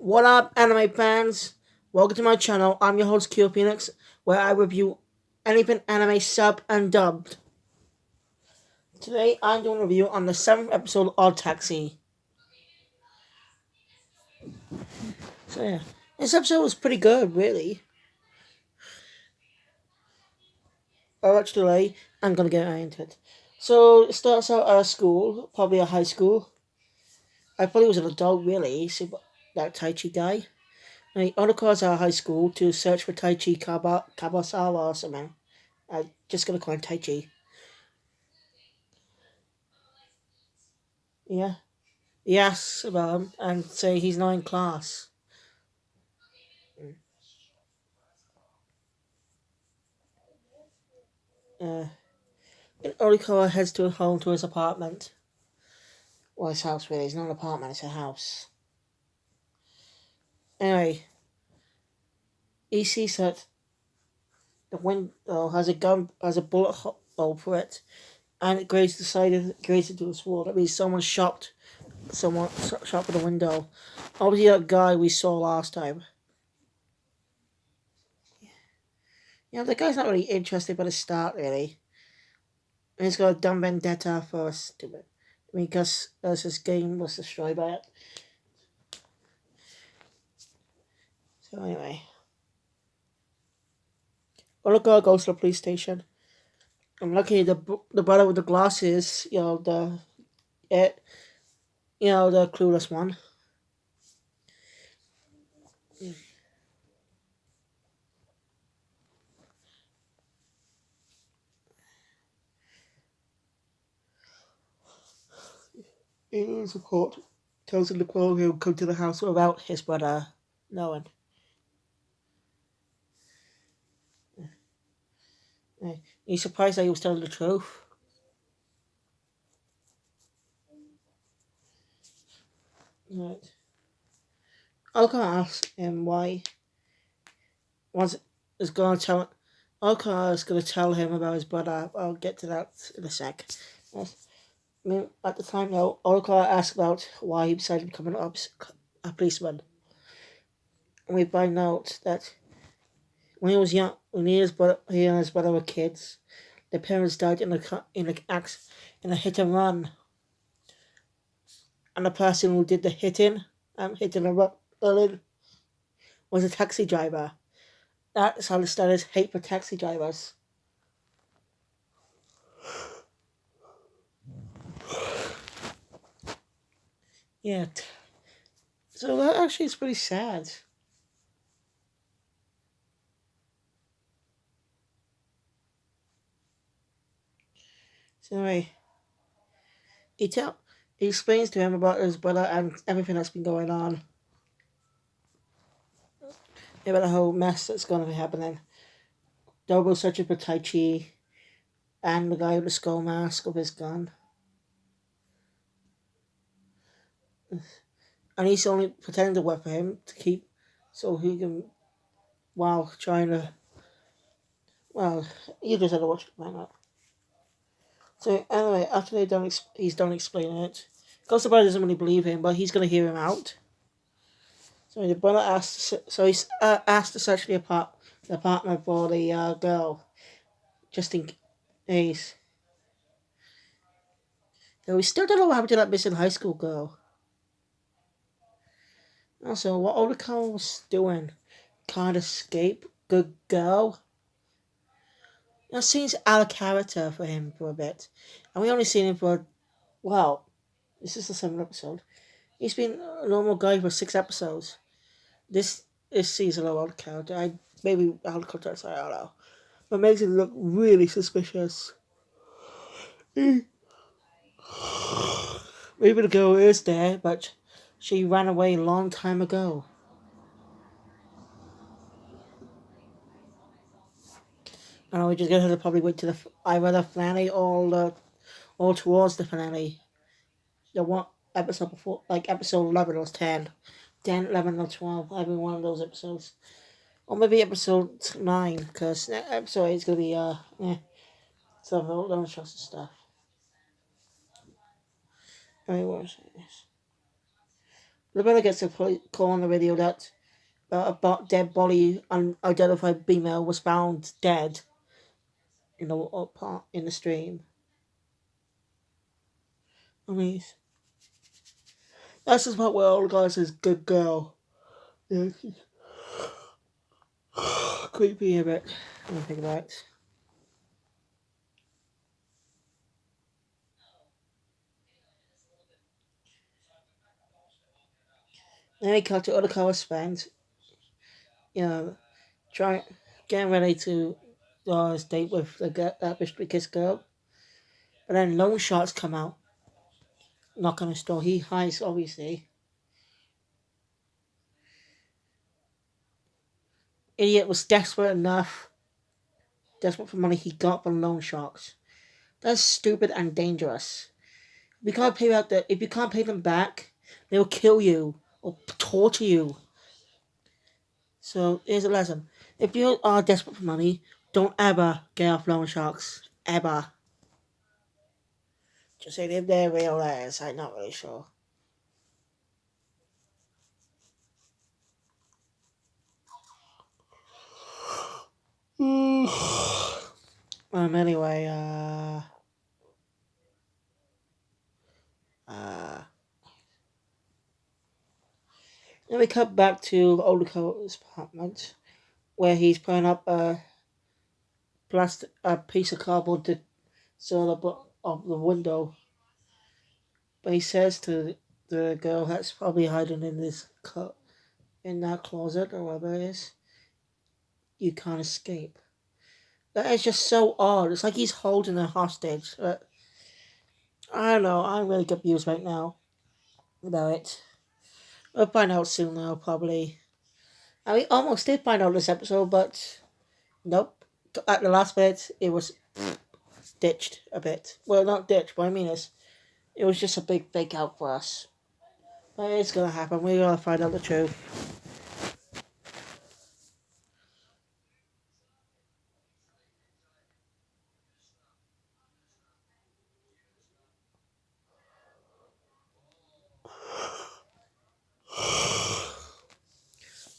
What up, anime fans? Welcome to my channel. I'm your host, Q Phoenix, where I review anything anime sub and dubbed. Today, I'm doing a review on the 7th episode of OddTaxi. So yeah, this episode was pretty good, really. Without delay, I'm gonna get right into it. So it starts out at a school, probably a high school. I thought he was an adult, really. See that Tai Chi guy. And he undergoes our high school to search for Tai Chi Kabasawa or something. I'm just gonna call him Tai Chi. Yeah. Yes, about him, and say he's not in class. Uh, Orikawa heads to home to his apartment. Well, his house really. It's not an apartment, it's a house. Anyway, he sees that the window has a bullet hole for it, and it grazed into his wall. That means someone shot for the window. Obviously, that guy we saw last time. The guy's not really interested by the start, really. And he's got a dumb vendetta for stupid. Because his game was destroyed by it. So anyway, Oliver goes to the police station. And lucky the brother with the glasses, it, the clueless one. In his report, tells him the quarrel he'll come to the house without his brother knowing. He's surprised that he was telling the truth. Right. Alka asks him why. Once is gonna tell. Alka is gonna tell him about his brother. I'll get to that in a sec. Yes. I mean, at the time though, Alka asks about why he decided to become a policeman. And we find out that when he was young, he and his brother were kids, their parents died in a hit and run, and the person who did the hitting and running, was a taxi driver. That's how they started hate for taxi drivers. Yeah. So that actually is pretty sad. So anyway, he tell he explains to him about his brother and everything that's been going on. About the whole mess that's going to be happening. Double searching for Tai Chi and the guy with the skull mask with his gun. And he's only pretending to work for him to keep so he can while trying to well you just have to watch it find out. So anyway, after he's done explaining it, Ghost Brother doesn't really believe him, but he's gonna hear him out. So the brother he's asked to search the apartment for the girl, just in case. So we still don't know what happened to that missing high school girl. Also, what Odaka was doing, can't escape, good girl. Seems out of character for him for a bit, and we only seen him for well, this is the 7th episode. He's been a normal guy for 6 episodes. This season of old character, maybe out of context, I don't know, but makes him look really suspicious. Maybe the girl is there, but she ran away a long time ago. I know we just gonna have to probably wait to either the finale or towards the finale. The one episode before, like episode 11 or 10. 10, 11, or 12, every one of those episodes. Or maybe episode 9, because episode 8 is going to be, so don't trust the stuff. Anyway, The brother gets a call on the radio that dead body, unidentified female, was found dead in the part in the stream. I mean, that's just part where all the guy says "good girl." Yeah, creepy a bit. When I think about it. Then he cut to other color spends, you know, trying getting ready to go on a date with that mystery kiss girl. But then loan sharks come out, knock on his door. He hides, obviously. Idiot was desperate for money he got from loan sharks. That's stupid and dangerous. If you can't pay them back, they'll kill you or torture you. So here's a lesson: if you are desperate for money, don't ever get off loan sharks. Ever. Just say if they're real as. I'm not really sure. Anyway, uh, then we cut back to Oliko's apartment where he's putting up a piece of cardboard to seal of the window. But he says to the girl that's probably hiding in in that closet or whatever it is, you can't escape. That is just so odd. It's like he's holding her hostage. I don't know. I'm really confused right now about it. We'll find out soon though, probably. I mean, almost did find out this episode, but nope. At the last bit, it was ditched a bit. Well, not ditched, but I mean it was just a big fake out for us. But it's gonna happen. We're gonna find out the truth.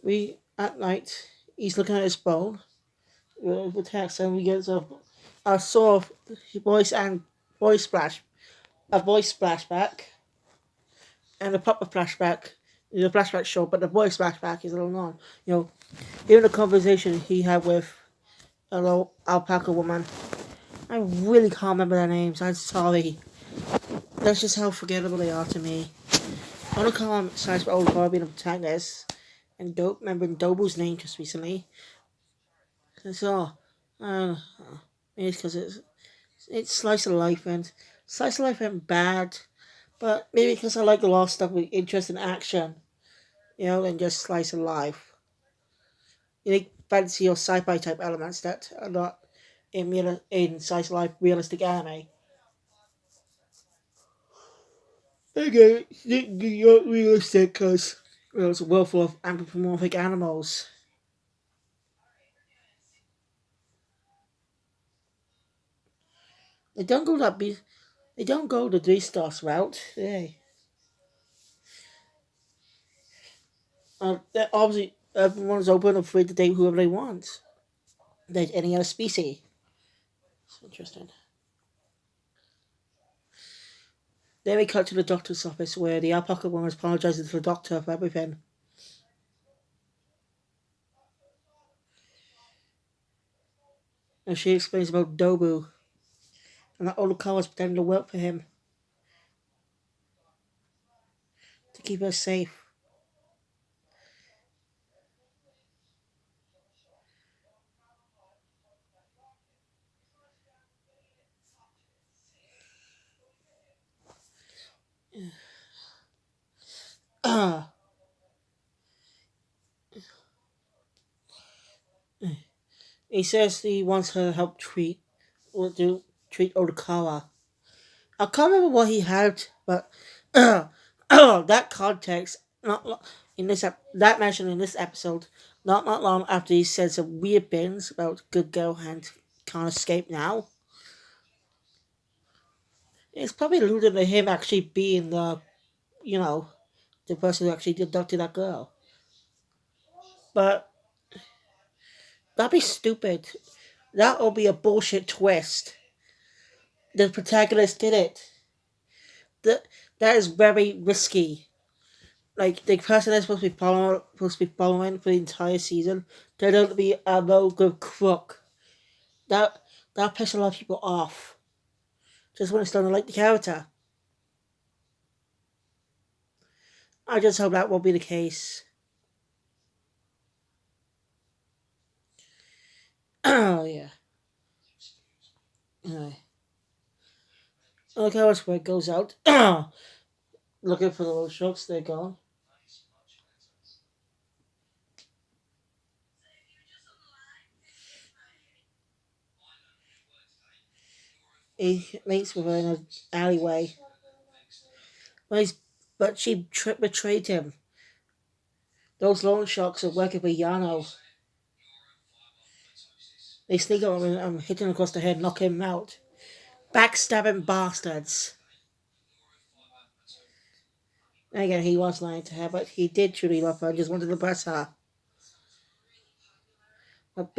We at night, he's looking at his phone with the text, and we get a sort of voice splash, a voice flashback, and a proper flashback. The flashback short, but the voice flashback is a little long. You know, even the conversation he had with a little alpaca woman. I really can't remember their names. I'm sorry. That's just how forgettable they are to me. I want to call him Science for Old Car being a protagonist, and remembering Dobu's name just recently. So, uh, maybe it's because it's slice of life and slice of life ain't bad, but maybe because I like a lot of stuff with interest in action, than just slice of life. You like fantasy or sci-fi type elements that are not in slice of life realistic anime. Okay, you're realistic because it's a world full of anthropomorphic animals. They don't go that be. They don't go the D-Stars route. Obviously everyone's open and free to date whoever they want. There's any other species. It's interesting. Then we cut to the doctor's office where the alpaca woman is apologizing to the doctor for everything. And she explains about Dobu and that all the cars pretending to work for him to keep her safe. He says he wants her to help treat Odokawa. I can't remember what he had, but that context not in that mentioned in this episode, not long after he said some weird things about good girl and can't escape now. It's probably alluded to him actually being the you know the person who actually abducted that girl. But that'd be stupid. That would be a bullshit twist. The protagonist did it. That that is very risky. Like the person they're supposed to be following for the entire season, turned out to be a no good crook. That that pissed a lot of people off. Just when it's done to like the character. I just hope that won't be the case. Oh yeah. Anyway. Look how much work goes out. Looking for the little sharks, they're gone. He meets with her in an alleyway. But, but she betrayed him. Those loan sharks are working with Yano. They sneak up on him and hit him across the head, knock him out. Backstabbing bastards. And again, he was lying to her, but he did truly love her and just wanted to bless her. But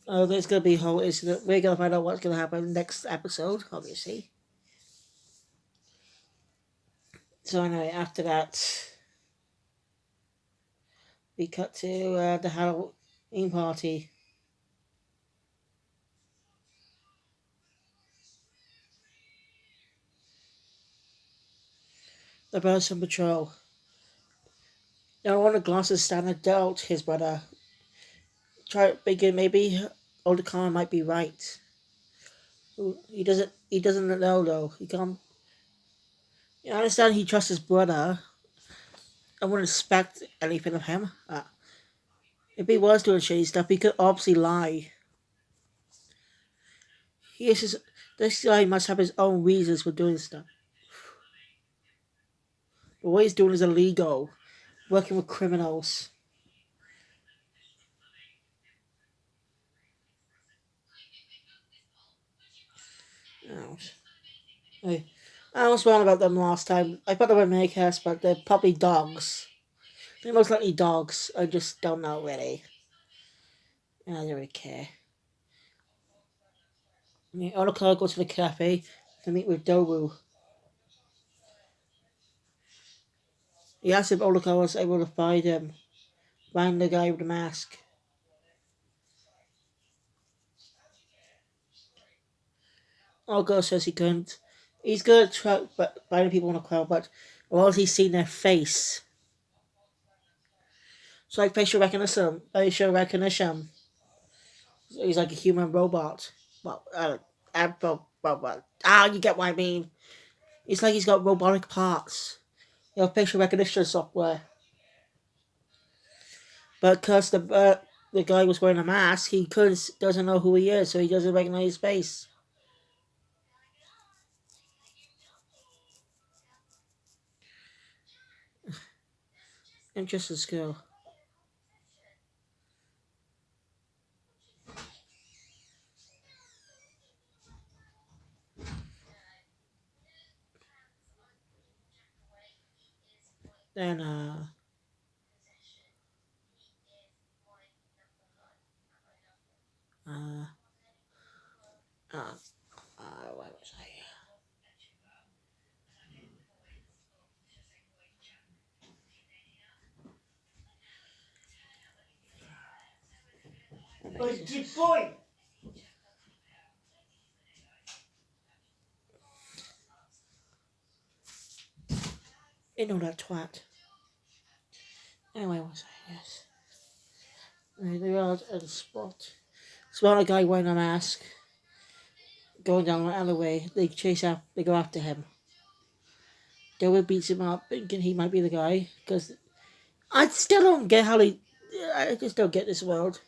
oh, there's going to be a whole incident. We're going to find out what's going to happen next episode, obviously. So anyway, after that, we cut to the Halloween party. The brothers on patrol. Now, one of the glasses standard dealt his brother. Try thinking maybe older Khan might be right. He doesn't. He doesn't know though. He can't. I understand he trusts his brother. I wouldn't expect anything of him. If he was doing shady stuff, he could obviously lie. He is his, this guy must have his own reasons for doing stuff. But what he's doing is illegal. Working with criminals. Ouch. Hey, I was wrong about them last time. I thought they were makers, but they're probably dogs. They're most likely dogs. I just don't know really. I don't really care. Onoka goes to the cafe to meet with Dobu. He asks if Onoka was able to find the guy with the mask. Onoka says he couldn't. He's good at finding people in a crowd, but while he's seen their face. It's like facial recognition. Facial recognition. He's like a human robot. Well, you get what I mean. It's like he's got robotic parts. Facial recognition software. But because the guy was wearing a mask, he doesn't know who he is, so he doesn't recognize his face. Interesting skill. Then, uh, uh, what was I? Good boy. You know that twat. Anyway, what was I? Yes. They were out at a spot. Spot a guy wearing a mask going down an alleyway. They go after him. Doe beats him up, thinking he might be the guy. Because I still don't get how they. I just don't get this world.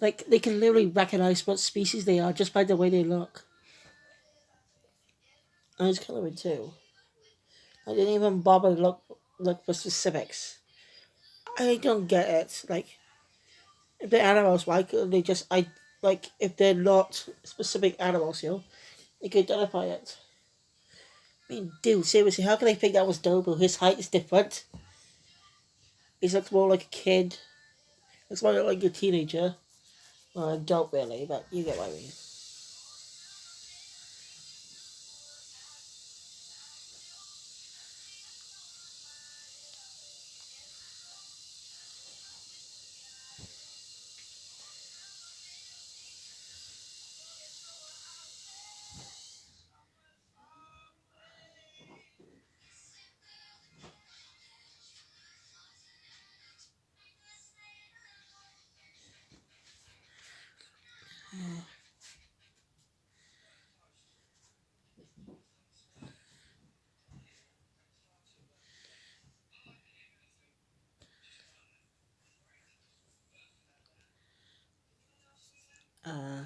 Like, they can literally recognize what species they are just by the way they look. And his coloring too. I didn't even bother to look for specifics. I don't get it. Like, if they're animals, why couldn't they just if they're not specific animals, They could identify it. I mean, dude, seriously, how can they think that was Dobu? His height is different. He looks more like a kid. Looks more like a teenager. Well, adult really, but you get what I mean. Uh,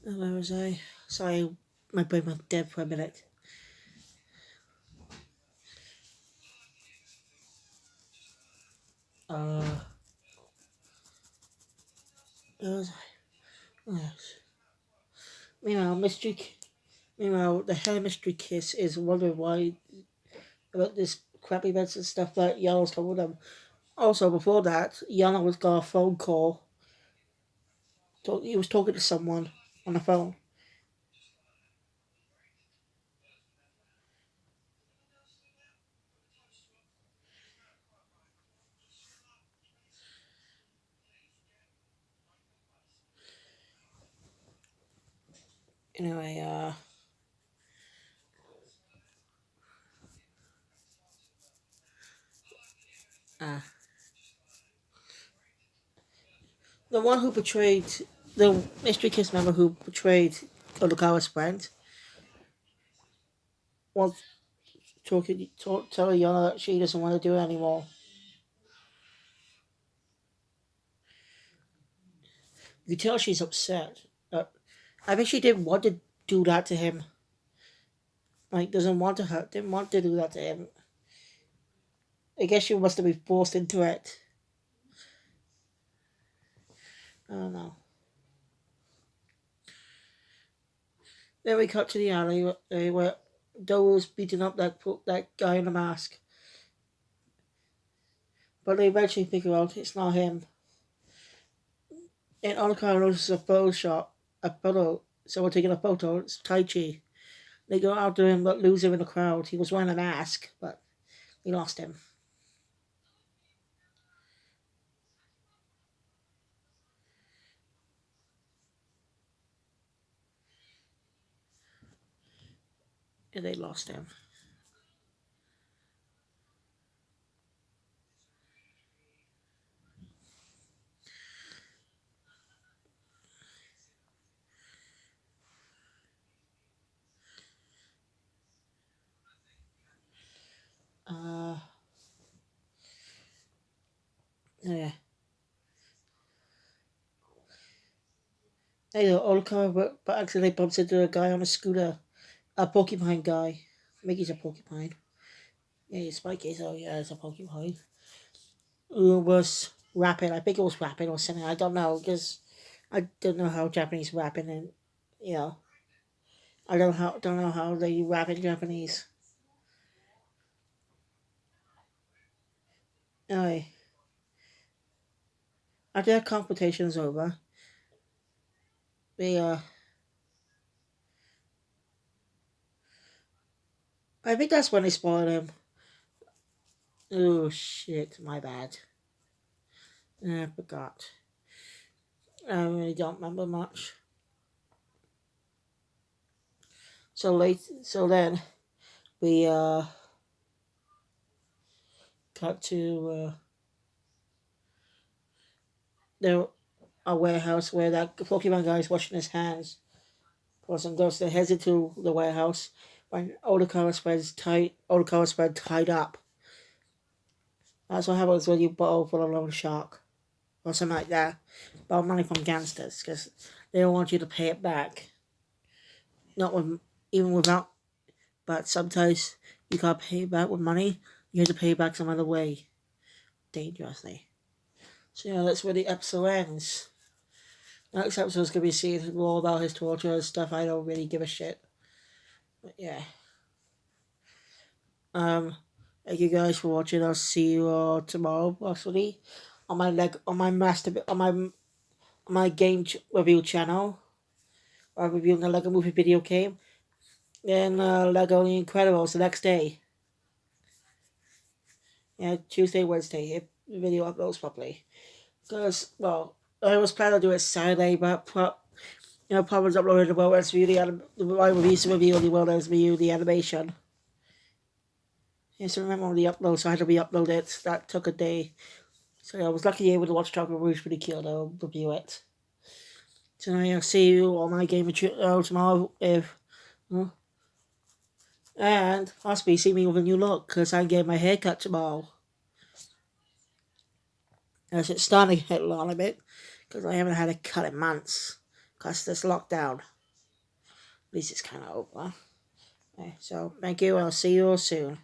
where was I? Sorry, my brain went dead for a minute. Uh, where was I? Yes. Meanwhile, Meanwhile, the Hell Mystery Kiss is wondering why about this crappy beds and stuff that Yellow's come with them. Also, before that, Yana was got a phone call. He was talking to someone on the phone. Anyway, uh, the one who portrayed the Mystery Kiss member who portrayed Odokawa's friend was telling Yana that she doesn't want to do it anymore. You can tell she's upset. I think she didn't want to do that to him. Like, doesn't want to hurt, didn't want to do that to him. I guess she must have been forced into it. I don't know. Then we cut to the alley where Doe beating up that guy in the mask. But they eventually figure out it's not him. And Onokai notices a photo shot, a photo, someone taking a photo, it's Tai Chi. They go after him but lose him in the crowd. He was wearing a mask, but we lost him. And they lost him. Uh, yeah. Hey, Onokai but accidentally bumps into a guy on a scooter. A porcupine guy. I think he's a porcupine. Yeah, he's spiky, so yeah, it's a porcupine. Who was rapping. I think it was rapping or something. I don't know, because I don't know how Japanese rapping and, you know, I don't know how they rap in Japanese. Anyway, after that confrontation is over, they I think that's when they spoiled him. Oh shit, my bad. I forgot. I really don't remember much. So then we cut to the a warehouse where that Pokemon guy is washing his hands. Person goes to heads into the warehouse when Odokawa's friend tied up. That's what happens when you borrow for a loan shark or something like that. Borrow money from gangsters because they don't want you to pay it back. Not with, even without, but sometimes you can't pay it back with money. You have to pay it back some other way. dangerously. So yeah, that's where the episode ends. Next episode's gonna be seeing more about his torture and stuff. I don't really give a shit. But yeah. Thank you guys for watching. I'll see you all tomorrow, possibly, on my game review channel. I'm reviewing the Lego Movie video game. Then Lego The Incredibles the next day. Yeah, Tuesday, Wednesday, if the video uploads properly. Because, well, I was planning to do it Saturday, but problems uploaded the world as review my reviews to review the world as review the animation. Yes, I remember on the upload, so I had to re-upload it. That took a day. So I was lucky able to watch Chocolate Rouge pretty cool to review it. So I'll see you on my game tomorrow if... and possibly see me with a new look, because I'm getting my hair cut tomorrow. As it's starting to get long a bit, because I haven't had a cut in months, because this lockdown. At least it's kind of over. Okay, so thank you, I'll see you all soon.